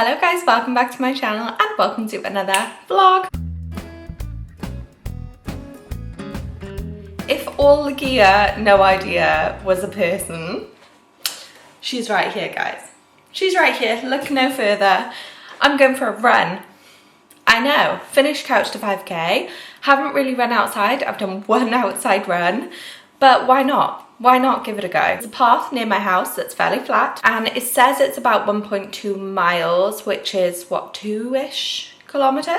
Hello guys, welcome back to my channel and welcome to another vlog. If all the gear, no idea, was a person, she's right here guys. She's right here, look no further. I'm going for a run. I know, finished couch to 5k, haven't really run outside, I've done one outside run, but why not? Why not give it a go? There's a path near my house that's fairly flat and it says it's about 1.2 miles, which is what, 2-ish kilometers?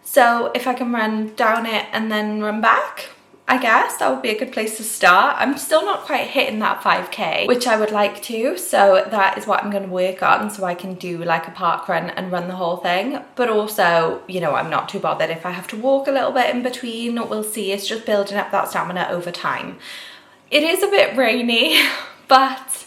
So if I can run down it and then run back, I guess that would be a good place to start. I'm still not quite hitting that 5k, which I would like to, so that is what I'm going to work on so I can do like a park run and run the whole thing. But also, you know, I'm not too bothered if I have to walk a little bit in between. We'll see. It's just building up that stamina over time. It is a bit rainy, but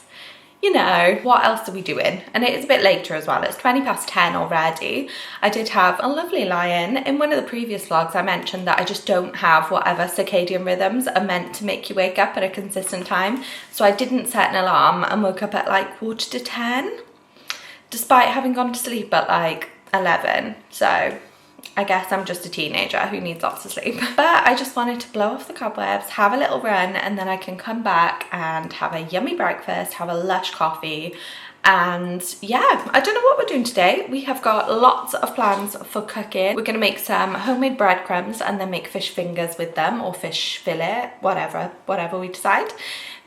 you know, what else are we doing? And it is a bit later as well. It's 20 past 10 already. I did have a lovely lie-in. In one of the previous vlogs, I mentioned that I just don't have whatever circadian rhythms are meant to make you wake up at a consistent time. So I didn't set an alarm and woke up at like 9:45, despite having gone to sleep at like 11. So I guess I'm just a teenager who needs lots of sleep. But I just wanted to blow off the cobwebs, have a little run, and then I can come back and have a yummy breakfast, have a lush coffee. And yeah, I don't know what we're doing today. We have got lots of plans for cooking. We're gonna make some homemade breadcrumbs and then make fish fingers with them, or fish fillet, whatever we decide.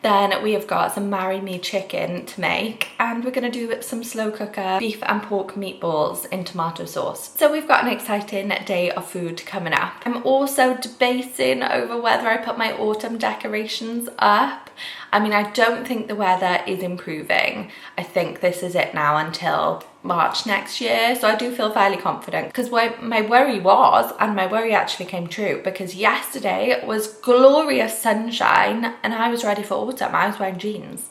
Then we have got some marry me chicken to make, and we're gonna do some slow cooker beef and pork meatballs in tomato sauce. So we've got an exciting day of food coming up. I'm also debating over whether I put my autumn decorations up. I mean, I don't think the weather is improving. I think this is it now until March next year, so I do feel fairly confident, because my worry was, and my worry actually came true, because yesterday was glorious sunshine and I was ready for autumn. I was wearing jeans.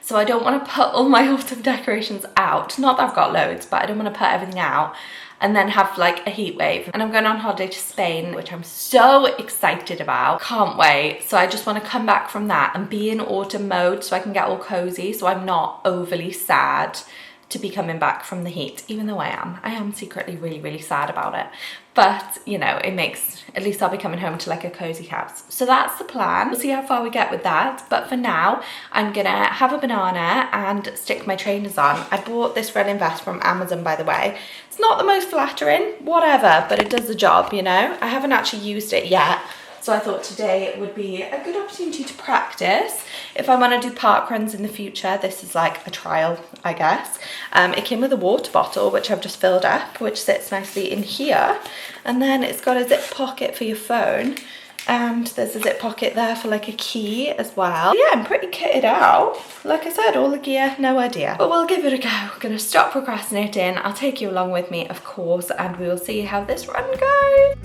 So I don't want to put all my autumn decorations out. Not that I've got loads, but I don't want to put everything out and then have like a heat wave. And I'm going on holiday to Spain, which I'm so excited about. Can't wait. So I just want to come back from that and be in autumn mode so I can get all cozy, so I'm not overly sad to be coming back from the heat, even though I am secretly really sad about it. But you know, it makes, at least I'll be coming home to like a cozy house. So that's the plan. We'll see how far we get with that. But for now, I'm gonna have a banana and stick my trainers on. I bought this running vest from Amazon, by the way. It's not the most flattering, whatever, but it does the job, you know? I haven't actually used it yet. So I thought today would be a good opportunity to practice. If I want to do park runs in the future, this is like a trial, I guess. It came with a water bottle, which I've just filled up, which sits nicely in here. And then it's got a zip pocket for your phone. And there's a zip pocket there for like a key as well. Yeah, I'm pretty kitted out. Like I said, all the gear, no idea. But we'll give it a go. I'm gonna stop procrastinating. I'll take you along with me, of course, and we will see how this run goes.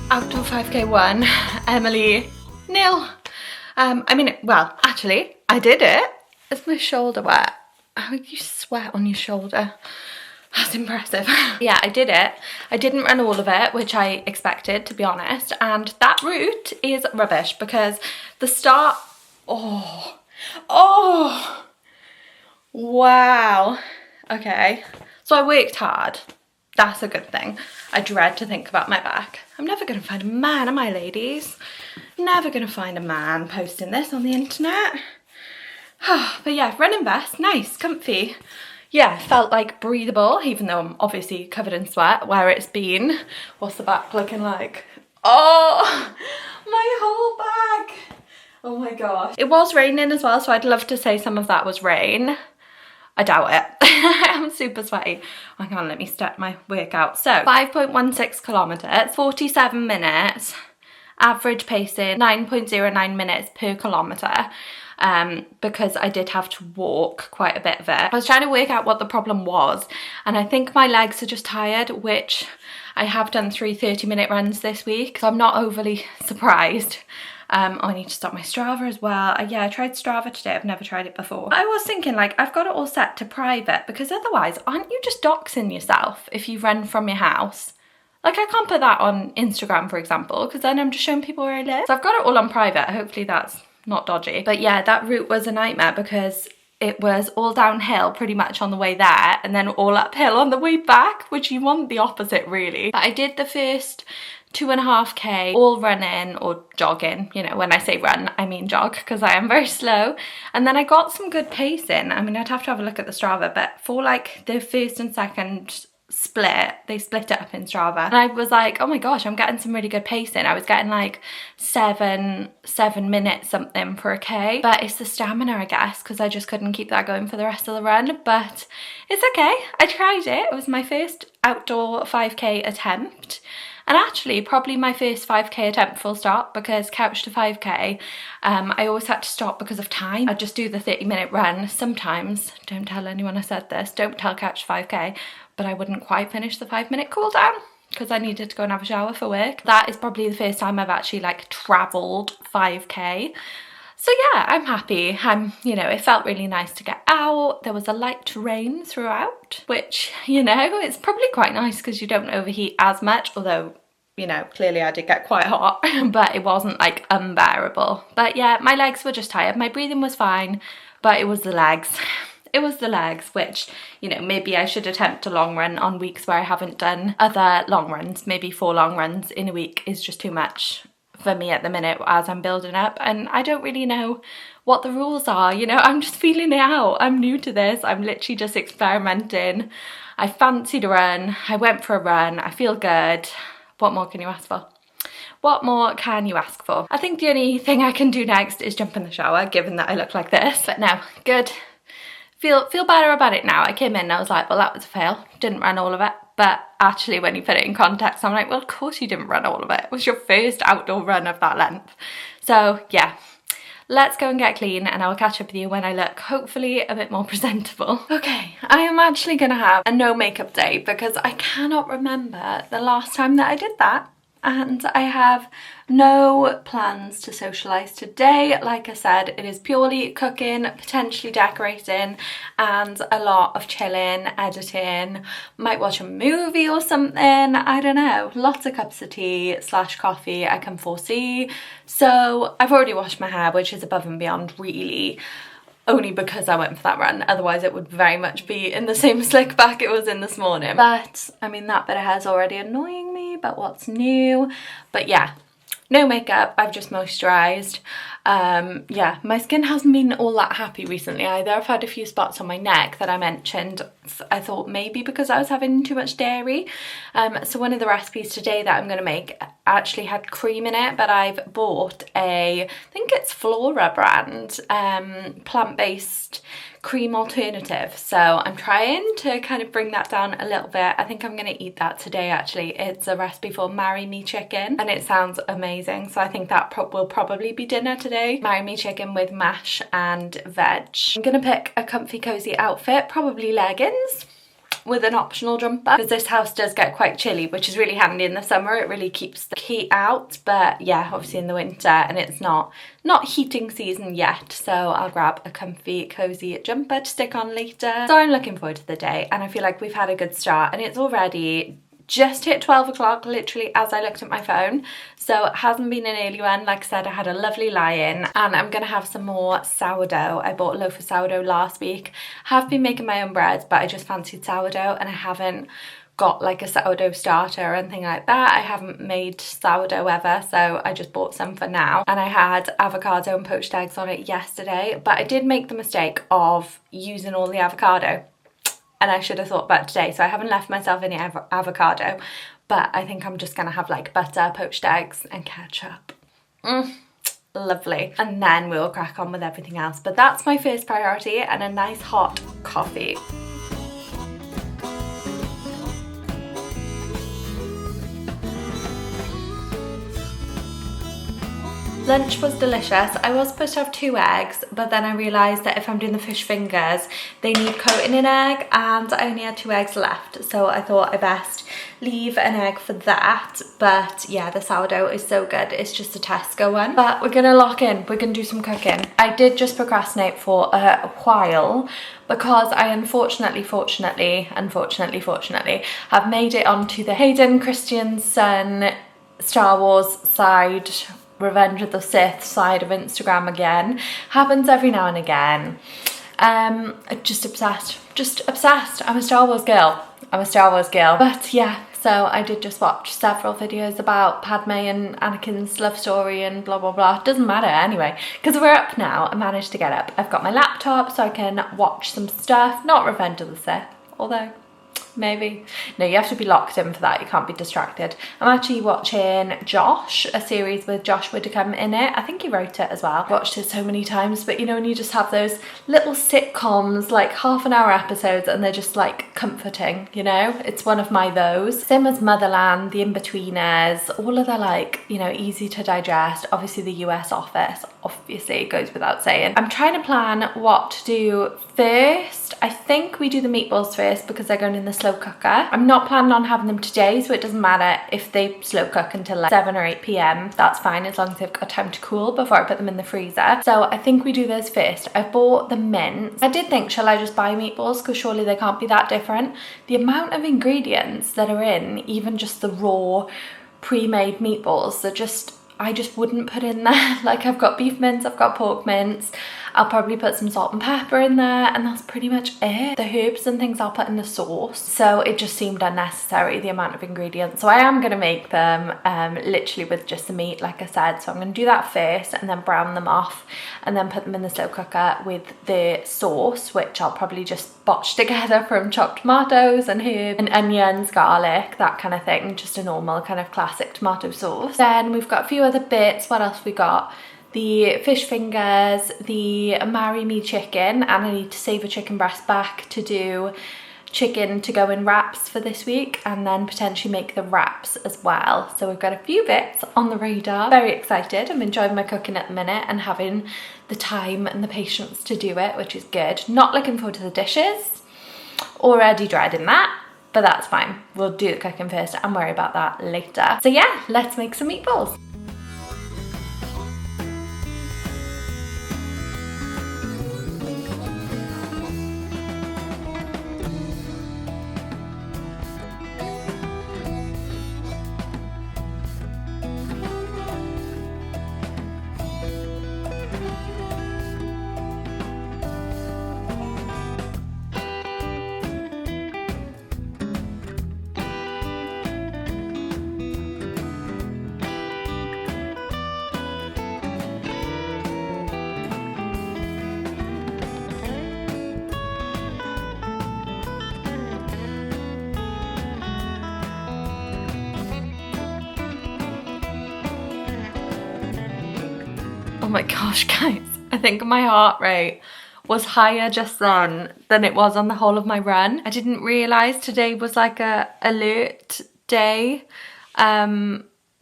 Outdoor 5k 1, Emily, nil. I mean, well, actually, I did it. Is my shoulder wet? How did you sweat on your shoulder? That's impressive. Yeah, I did it. I didn't run all of it, which I expected, to be honest. And that route is rubbish because the start, oh, wow. Okay, so I worked hard. That's a good thing. I dread to think about my back. I'm never gonna find a man, am I, ladies? Never gonna find a man posting this on the internet. But yeah, running vest, nice, comfy. Yeah, felt like breathable, even though I'm obviously covered in sweat where it's been. What's the back looking like? Oh, my whole back. Oh my gosh. It was raining as well, so I'd love to say some of that was rain. I doubt it. I'm super sweaty. Hang on, let me start my workout. So 5.16 kilometers, 47 minutes, average pacing 9.09 minutes per kilometer. Because I did have to walk quite a bit of it. I was trying to work out what the problem was, and I think my legs are just tired, which I have done 3 30-minute runs this week, so I'm not overly surprised. Oh, I need to start my Strava as well. Yeah, I tried Strava today. I've never tried it before. I was thinking like I've got it all set to private because otherwise aren't you just doxing yourself if you run from your house? Like I can't put that on Instagram, for example, because then I'm just showing people where I live. So I've got it all on private. Hopefully that's not dodgy. But yeah, that route was a nightmare because it was all downhill pretty much on the way there and then all uphill on the way back, which you want the opposite really. But I did the first 2.5k all running or jogging. You know, when I say run, I mean jog because I am very slow. And then I got some good pace in. I mean, I'd have to have a look at the Strava, but for like the first and second split, they split it up in Strava, and I was like, oh my gosh, I'm getting some really good pacing. I was getting like 7 minutes something for a k, but it's the stamina, I guess, because I just couldn't keep that going for the rest of the run. But it's okay, I tried it. It was my first outdoor 5k attempt, and actually probably my first 5k attempt full stop, because couch to 5k I always had to stop because of time. I'd just do the 30-minute run sometimes. Don't tell anyone I said this, don't tell couch to 5k, but I wouldn't quite finish the 5-minute cool down because I needed to go and have a shower for work. That is probably the first time I've actually like travelled 5k. So yeah, I'm happy. You know, it felt really nice to get out. There was a light rain throughout, which, you know, it's probably quite nice because you don't overheat as much, although, you know, clearly I did get quite hot, but it wasn't like unbearable. But yeah, my legs were just tired. My breathing was fine, but it was the legs. It was the legs, which, you know, maybe I should attempt a long run on weeks where I haven't done other long runs. Maybe 4 long runs in a week is just too much for me at the minute as I'm building up, and I don't really know what the rules are, you know. I'm just feeling it out. I'm new to this. I'm literally just experimenting. I fancied a run. I went for a run. I feel good. What more can you ask for? What more can you ask for? I think the only thing I can do next is jump in the shower, given that I look like this. But no, good. Feel better about it now. I came in and I was like, well, that was a fail. Didn't run all of it. But actually, when you put it in context, I'm like, well, of course you didn't run all of it. It was your first outdoor run of that length. So yeah, let's go and get clean and I'll catch up with you when I look hopefully a bit more presentable. Okay, I am actually gonna have a no makeup day because I cannot remember the last time that I did that. And I have no plans to socialise today. Like I said, it is purely cooking, potentially decorating, and a lot of chilling, editing. Might watch a movie or something, I don't know. Lots of cups of tea / coffee I can foresee. So I've already washed my hair, which is above and beyond really, only because I went for that run. Otherwise it would very much be in the same slick back it was in this morning. But I mean, that bit of hair's already annoying me, but what's new? But yeah, no makeup, I've just moisturised. Yeah, my skin hasn't been all that happy recently either. I've had a few spots on my neck that I mentioned. I thought maybe because I was having too much dairy. So one of the recipes today that I'm going to make actually had cream in it, but I've bought I think it's Flora brand, plant-based cream alternative. So I'm trying to kind of bring that down a little bit. I think I'm going to eat that today actually. It's a recipe for Marry Me chicken and it sounds amazing. So I think that will probably be dinner today. Marry Me chicken with mash and veg. I'm going to pick a comfy cozy outfit, probably leggings with an optional jumper, because this house does get quite chilly, which is really handy in the summer. It really keeps the heat out, but yeah, obviously in the winter, and it's not heating season yet, so I'll grab a comfy cozy jumper to stick on later. So I'm looking forward to the day, and I feel like we've had a good start, and it's already just hit 12 o'clock literally as I looked at my phone, so it hasn't been an early one. Like I said, I had a lovely lie-in, and I'm gonna have some more sourdough. I bought a loaf of sourdough last week. Have been making my own bread, but I just fancied sourdough, and I haven't got like a sourdough starter or anything like that. I haven't made sourdough ever, so I just bought some for now. And I had avocado and poached eggs on it yesterday, but I did make the mistake of using all the avocado, and I should have thought about today, so I haven't left myself any avocado, but I think I'm just gonna have like butter, poached eggs and ketchup. Lovely. And then we'll crack on with everything else, but that's my first priority, and a nice hot coffee. Lunch was delicious. I was supposed to have 2 eggs, but then I realised that if I'm doing the fish fingers, they need coating in egg, and I only had 2 eggs left, so I thought I best leave an egg for that. But yeah, the sourdough is so good. It's just a Tesco one. But we're gonna lock in. We're gonna do some cooking. I did just procrastinate for a while because I unfortunately have made it onto the Hayden Christensen Star Wars side, Revenge of the Sith side of Instagram again. Happens every now and again. Just obsessed. I'm a Star Wars girl. But yeah, so I did just watch several videos about Padme and Anakin's love story and blah blah blah. Doesn't matter anyway, because we're up now. I managed to get up. I've got my laptop so I can watch some stuff. Not Revenge of the Sith, although maybe. No, you have to be locked in for that. You can't be distracted. I'm actually watching Josh, a series with Josh Widdicombe in it. I think he wrote it as well. I've watched it so many times, but you know when you just have those little sitcoms, like half-an-hour episodes, and they're just like comforting, you know? It's one of my those. Same as Motherland, The In-Betweeners, all of the like, you know, easy to digest. Obviously the US Office, obviously it goes without saying. I'm trying to plan what to do first. I think we do the meatballs first because they're going in the slow cooker. I'm not planning on having them today, so it doesn't matter if they slow cook until like 7 or 8 p.m. That's fine as long as they've got time to cool before I put them in the freezer. So I think we do those first. I bought the mince. I did think, shall I just buy meatballs, because surely they can't be that different. The amount of ingredients that are in even just the raw pre-made meatballs, I just wouldn't put in there. Like, I've got beef mince, I've got pork mince, I'll probably put some salt and pepper in there, and that's pretty much it. The herbs and things I'll put in the sauce. So it just seemed unnecessary, the amount of ingredients. So I am gonna make them literally with just the meat, like I said. So I'm gonna do that first and then brown them off and then put them in the slow cooker with the sauce, which I'll probably just botch together from chopped tomatoes and herbs and onions, garlic, that kind of thing. Just a normal kind of classic tomato sauce. Then we've got a few other bits. What else we got? The fish fingers, the marry me chicken, and I need to save a chicken breast back to do chicken to go in wraps for this week, and then potentially make the wraps as well. So we've got a few bits on the radar. Very excited. I'm enjoying my cooking at the minute and having the time and the patience to do it, which is good. Not looking forward to the dishes. Already dreading that, but that's fine. We'll do the cooking first and worry about that later. So yeah, let's make some meatballs. Oh my gosh, guys, I think my heart rate was higher just then than it was on the whole of my run. I didn't realise today was like a alert day.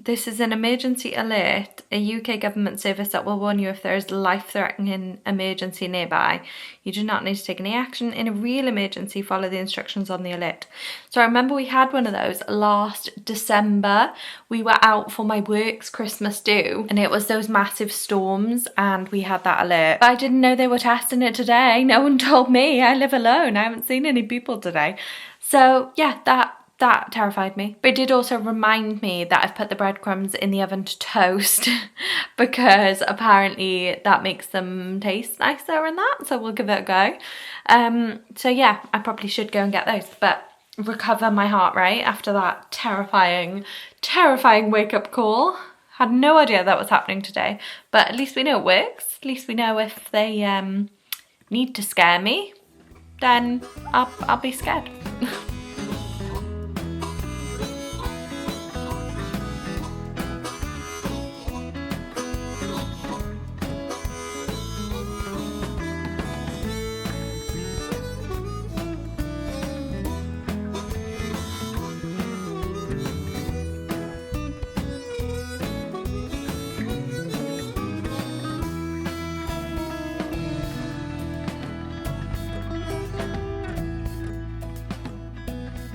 This is an emergency alert, a UK government service that will warn you if there is a life-threatening emergency nearby. You do not need to take any action. In a real emergency, follow the instructions on the alert. So I remember we had one of those last December. We were out for my work's Christmas do, and it was those massive storms, and we had that alert. But I didn't know they were testing it today. No one told me. I live alone. I haven't seen any people today. So yeah, that terrified me. But it did also remind me that I've put the breadcrumbs in the oven to toast because apparently that makes them taste nicer and that, so we'll give it a go. So yeah, I probably should go and get those, but recover my heart rate after that terrifying wake-up call. Had no idea that was happening today, but at least we know it works. At least we know if they need to scare me, then I'll be scared.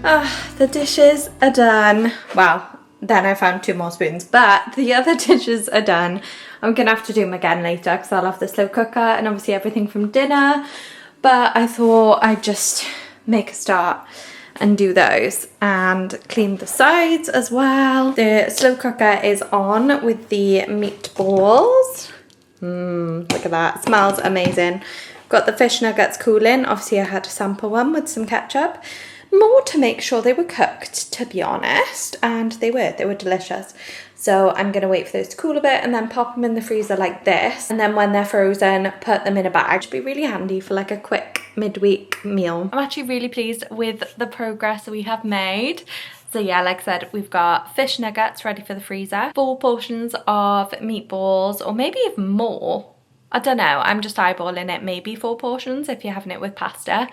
The dishes are done. Well, then I found 2 more spoons, but the other dishes are done. I'm gonna have to do them again later because I'll have the slow cooker and obviously everything from dinner. But I thought I'd just make a start and do those and clean the sides as well. The slow cooker is on with the meatballs. Look at that, smells amazing. Got the fish nuggets cooling. Obviously I had to sample one with some ketchup. More to make sure they were cooked, to be honest, and they were delicious. So I'm gonna wait for those to cool a bit and then pop them in the freezer like this, and then when they're frozen, put them in a bag. Should be really handy for like a quick midweek meal. I'm actually really pleased with the progress we have made. So yeah, like I said, we've got fish nuggets ready for the freezer, 4 portions of meatballs, or maybe even more. I don't know, I'm just eyeballing it, maybe 4 portions if you're having it with pasta,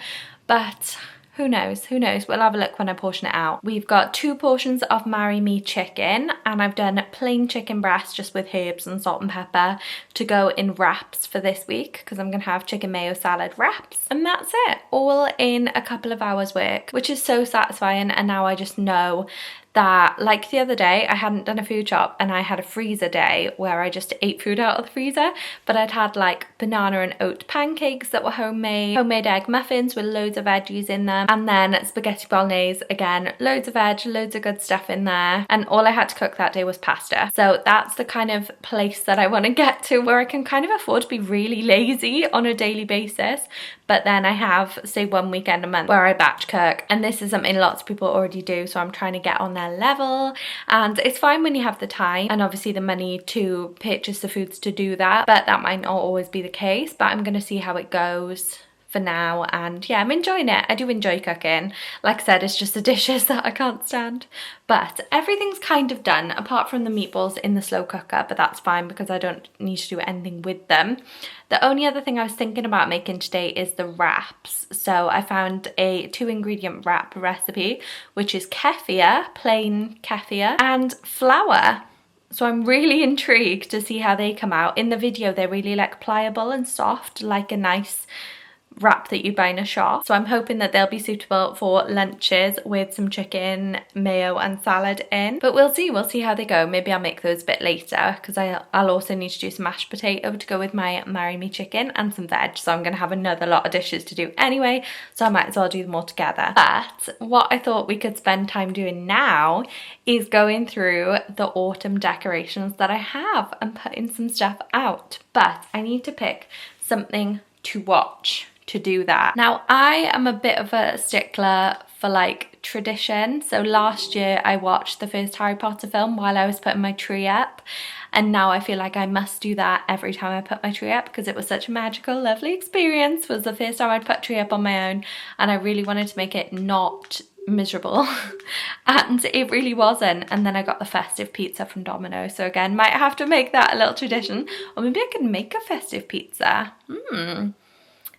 but who knows, who knows? We'll have a look when I portion it out. We've got 2 portions of Marry Me chicken, and I've done plain chicken breast just with herbs and salt and pepper to go in wraps for this week because I'm gonna have chicken mayo salad wraps, and that's it. All in a couple of hours work, which is so satisfying. And now I just know that, like the other day, I hadn't done a food shop and I had a freezer day where I just ate food out of the freezer, but I'd had like banana and oat pancakes that were homemade egg muffins with loads of veggies in them, and then spaghetti bolognese, again, loads of veg, loads of good stuff in there, and all I had to cook that day was pasta. So that's the kind of place that I want to get to, where I can kind of afford to be really lazy on a daily basis, but then I have, say, 1 weekend a month where I batch cook, and this is something lots of people already do, so I'm trying to get on their level. And it's fine when you have the time and obviously the money to purchase the foods to do that, but that might not always be the case. But I'm gonna see how it goes for now, and yeah, I'm enjoying it. I do enjoy cooking. Like I said, it's just the dishes that I can't stand, but everything's kind of done apart from the meatballs in the slow cooker, but that's fine because I don't need to do anything with them. The only other thing I was thinking about making today is the wraps. So I found a 2-ingredient wrap recipe, which is kefir, plain kefir, and flour. So I'm really intrigued to see how they come out. In the video, they're really like pliable and soft, like a nice wrap that you buy in a shop. So I'm hoping that they'll be suitable for lunches with some chicken, mayo and salad in. But we'll see how they go. Maybe I'll make those a bit later because I'll also need to do some mashed potato to go with my Marry Me chicken and some veg. So I'm going to have another lot of dishes to do anyway, so I might as well do them all together. But what I thought we could spend time doing now is going through the autumn decorations that I have and putting some stuff out. But I need to pick something to watch to do that. Now, I am a bit of a stickler for like tradition. So last year I watched the first Harry Potter film while I was putting my tree up, and now I feel like I must do that every time I put my tree up because it was such a magical, lovely experience. It was the first time I'd put a tree up on my own, and I really wanted to make it not miserable and it really wasn't. And then I got the festive pizza from Domino's, so again, might have to make that a little tradition, or maybe I can make a festive pizza.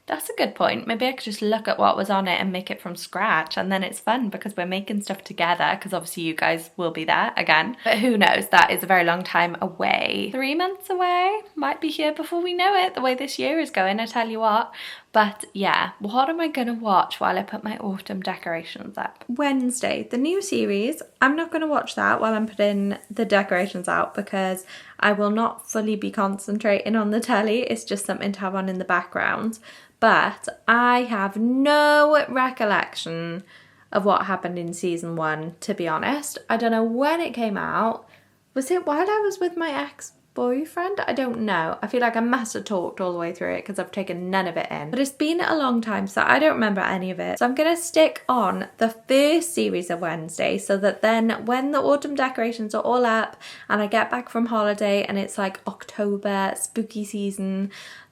That's a good point. Maybe I could just look at what was on it and make it from scratch, and then it's fun because we're making stuff together, because obviously you guys will be there again. But who knows, that is a very long time away. 3 months away, might be here before we know it, the way this year is going, I tell you what. But yeah, what am I gonna watch while I put my autumn decorations up? Wednesday, the new series. I'm not gonna watch that while I'm putting the decorations out because I will not fully be concentrating on the telly. It's just something to have on in the background. But I have no recollection of what happened in season 1, to be honest. I don't know when it came out. Was it while I was with my ex-boyfriend? I don't know. I feel like I must have talked all the way through it because I've taken none of it in. But it's been a long time, so I don't remember any of it. So I'm going to stick on the first series of Wednesday so that then when the autumn decorations are all up and I get back from holiday and it's like October, spooky season,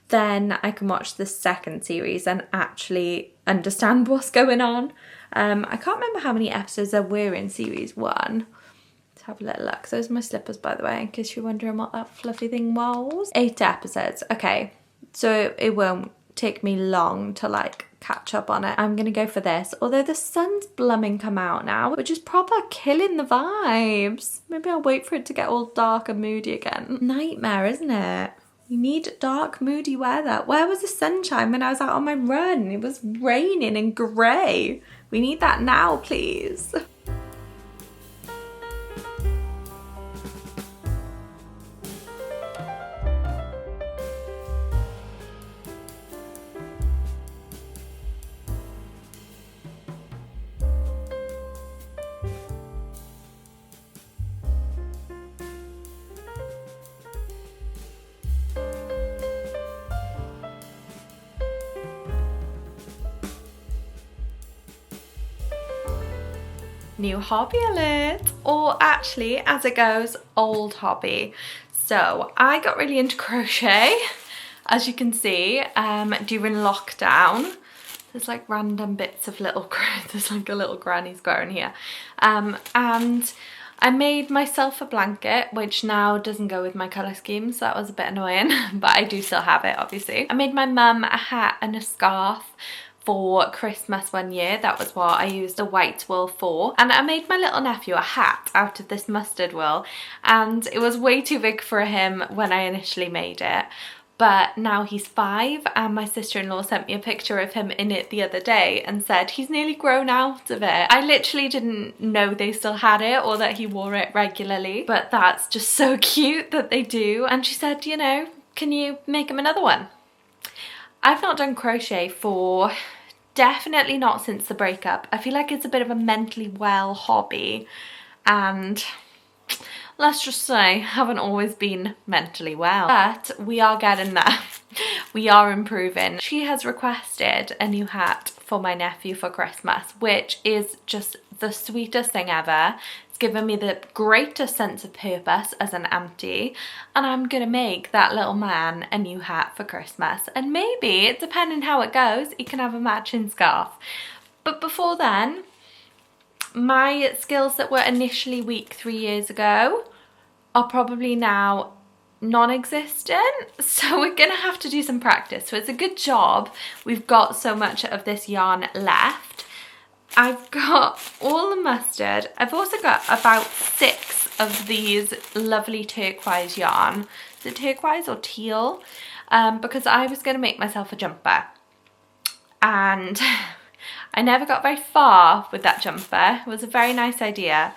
then I can watch the second series and actually understand what's going on. I can't remember how many episodes there were in series 1. Let's have a little look. Those are my slippers, by the way, in case you're wondering what that fluffy thing was. 8 episodes. Okay, so it won't take me long to like catch up on it. I'm gonna go for this, although the sun's blooming come out now, which is proper killing the vibes. Maybe I'll wait for it to get all dark and moody again. Nightmare, isn't it? We need dark, moody weather. Where was the sunshine when I was out on my run? It was raining and grey. We need that now, please. New hobby alert, or actually, as it goes, old hobby. So I got really into crochet, as you can see, during lockdown. There's like random bits of little, there's like a little granny square in here. And I made myself a blanket, which now doesn't go with my colour scheme, so that was a bit annoying, but I do still have it, obviously. I made my mum a hat and a scarf for Christmas one year. That was what I used the white wool for. And I made my little nephew a hat out of this mustard wool, and it was way too big for him when I initially made it. But now he's 5, and my sister-in-law sent me a picture of him in it the other day and said he's nearly grown out of it. I literally didn't know they still had it or that he wore it regularly, but that's just so cute that they do. And she said, you know, can you make him another one? I've not done crochet for definitely not since the breakup. I feel like it's a bit of a mentally well hobby, and let's just say I haven't always been mentally well, but we are getting there. We are improving. She has requested a new hat for my nephew for Christmas, which is just the sweetest thing ever. It's given me the greatest sense of purpose as an auntie, and I'm gonna make that little man a new hat for Christmas, and maybe, depending how it goes, he can have a matching scarf. But before then, my skills that were initially weak 3 years ago are probably now non-existent, so we're gonna have to do some practice. So it's a good job we've got so much of this yarn left. I've got all the mustard. I've also got about 6 of these lovely turquoise yarn. Is it turquoise or teal? Because I was going to make myself a jumper, and I never got very far with that jumper. It was a very nice idea,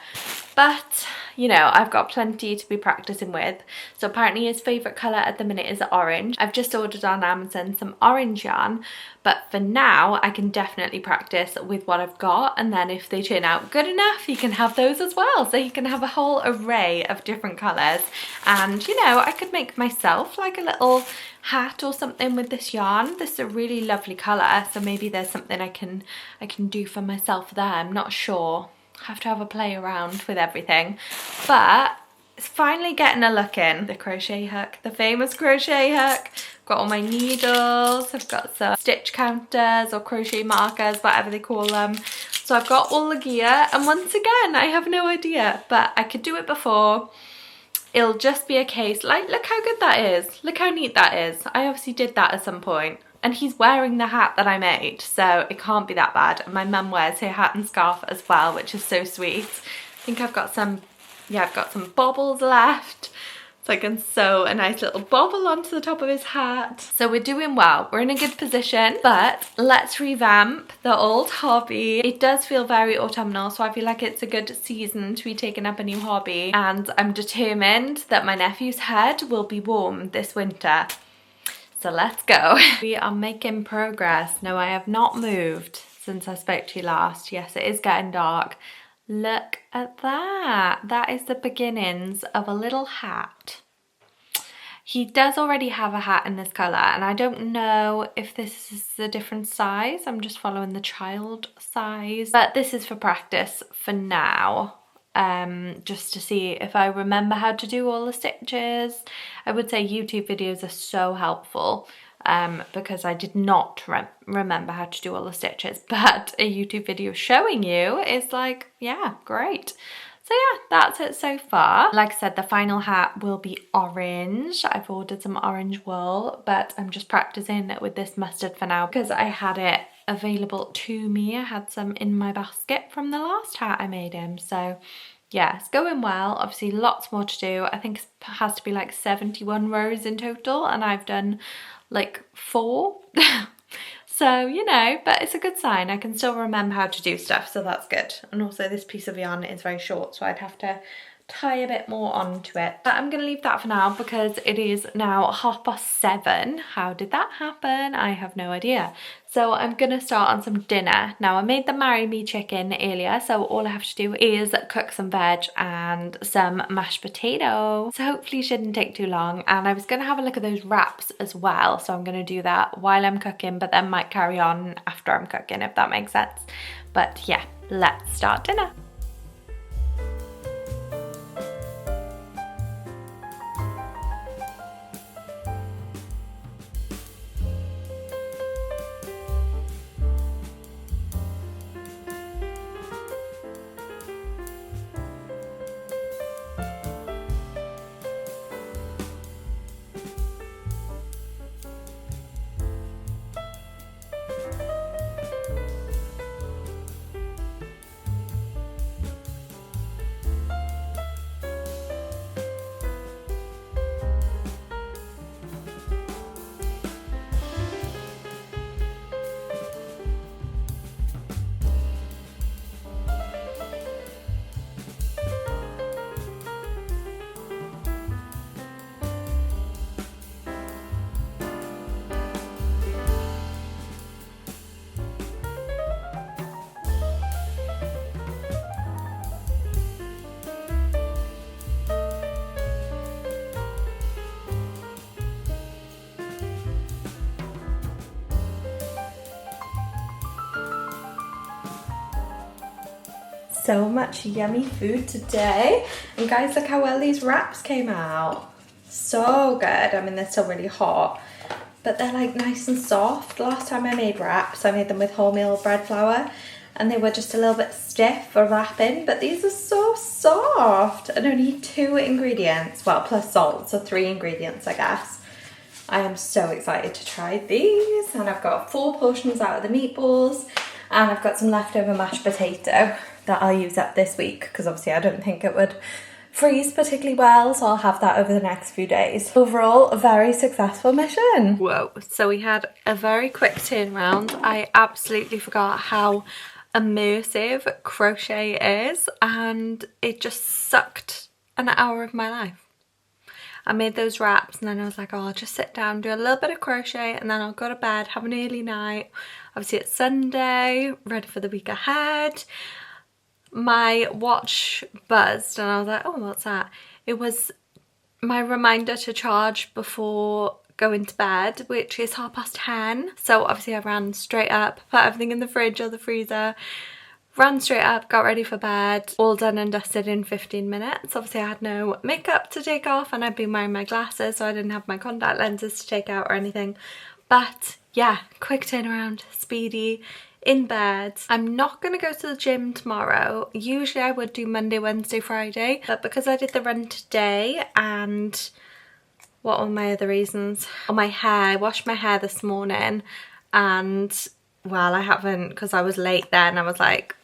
but you know, I've got plenty to be practicing with. So apparently his favourite colour at the minute is orange. I've just ordered on Amazon some orange yarn, but for now I can definitely practice with what I've got, and then if they turn out good enough, he can have those as well. So he can have a whole array of different colours, and you know, I could make myself like a little hat or something with this yarn. This is a really lovely colour, so maybe there's something I can do for myself there. I'm not sure. Have to have a play around with everything, but it's finally getting a look in. The crochet hook, the famous crochet hook. Got all my needles, I've got some stitch counters or crochet markers, whatever they call them. So I've got all the gear, and once again I have no idea, but I could do it before. It'll just be a case, like, look how good that is, look how neat that is. I obviously did that at some point. And he's wearing the hat that I made, so it can't be that bad. And my mum wears her hat and scarf as well, which is so sweet. I think I've got some, yeah, I've got some bobbles left, so I can sew a nice little bobble onto the top of his hat. So we're doing well, we're in a good position, but let's revamp the old hobby. It does feel very autumnal, so I feel like it's a good season to be taking up a new hobby, and I'm determined that my nephew's head will be warm this winter. So let's go. We are making progress. No, I have not moved since I spoke to you last. Yes, it is getting dark. Look at that. That is the beginnings of a little hat. He does already have a hat in this colour, and I don't know if this is a different size. I'm just following the child size. But this is for practice for now. Just to see if I remember how to do all the stitches. I would say YouTube videos are so helpful because I did not remember how to do all the stitches, but a YouTube video showing you is like, yeah, great. So yeah, that's it so far. Like I said, the final hat will be orange. I've ordered some orange wool, but I'm just practicing with this mustard for now because I had it available to me. I had some in my basket from the last hat I made him, so yeah, it's going well. Obviously lots more to do. I think it has to be like 71 rows in total and I've done like 4. So, you know, but it's a good sign. I can still remember how to do stuff, so that's good. And also this piece of yarn is very short, so I'd have to tie a bit more onto it. But I'm going to leave that for now because it is now 7:30. How did that happen? I have no idea. So I'm going to start on some dinner. Now I made the Marry Me chicken earlier, so all I have to do is cook some veg and some mashed potato. So hopefully it shouldn't take too long. And I was going to have a look at those wraps as well, so I'm going to do that while I'm cooking, but then might carry on after I'm cooking, if that makes sense. But yeah, let's start dinner. So much yummy food today, and guys, look how well these wraps came out. So good. I mean, they're still really hot, but they're like nice and soft. Last time I made wraps, I made them with wholemeal bread flour and they were just a little bit stiff for wrapping, but these are so soft and only 2 ingredients, well, plus salt, so 3 ingredients, I guess. I am so excited to try these, and I've got 4 portions out of the meatballs, and I've got some leftover mashed potato that I'll use up this week because obviously I don't think it would freeze particularly well, so I'll have that over the next few days. Overall, a very successful mission. Whoa, so we had a very quick turnaround. I absolutely forgot how immersive crochet is, and it just sucked an hour of my life. I made those wraps and then I was like, oh, I'll just sit down, do a little bit of crochet, and then I'll go to bed, have an early night. Obviously it's Sunday, ready for the week ahead. My watch buzzed and I was like, oh, what's that? It was my reminder to charge before going to bed, which is 10:30. So obviously I ran straight up, put everything in the fridge or the freezer, ran straight up, got ready for bed, all done and dusted in 15 minutes. Obviously I had no makeup to take off and I'd been wearing my glasses, so I didn't have my contact lenses to take out or anything. But yeah, quick turnaround, speedy, in bed. I'm not going to go to the gym tomorrow. Usually I would do Monday, Wednesday, Friday, but because I did the run today and what were my other reasons? Oh, my hair. I washed my hair this morning and, well, I haven't because I was late then. I was like,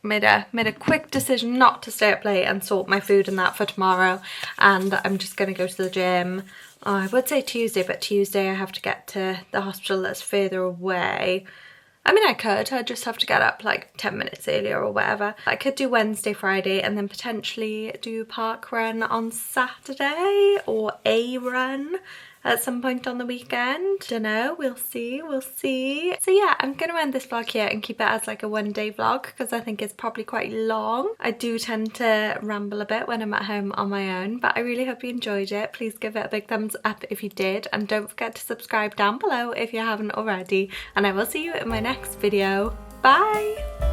made a quick decision not to stay up late and sort my food and that for tomorrow, and I'm just going to go to the gym. Oh, I would say Tuesday, but Tuesday I have to get to the hospital that's further away. I mean, I'd just have to get up like 10 minutes earlier or whatever. I could do Wednesday, Friday, and then potentially do park run on Saturday or a run at some point on the weekend. Don't know, we'll see. So yeah, I'm gonna end this vlog here and keep it as like a 1-day vlog because I think it's probably quite long. I do tend to ramble a bit when I'm at home on my own, but I really hope you enjoyed it. Please give it a big thumbs up if you did, and don't forget to subscribe down below if you haven't already, and I will see you in my next video. Bye!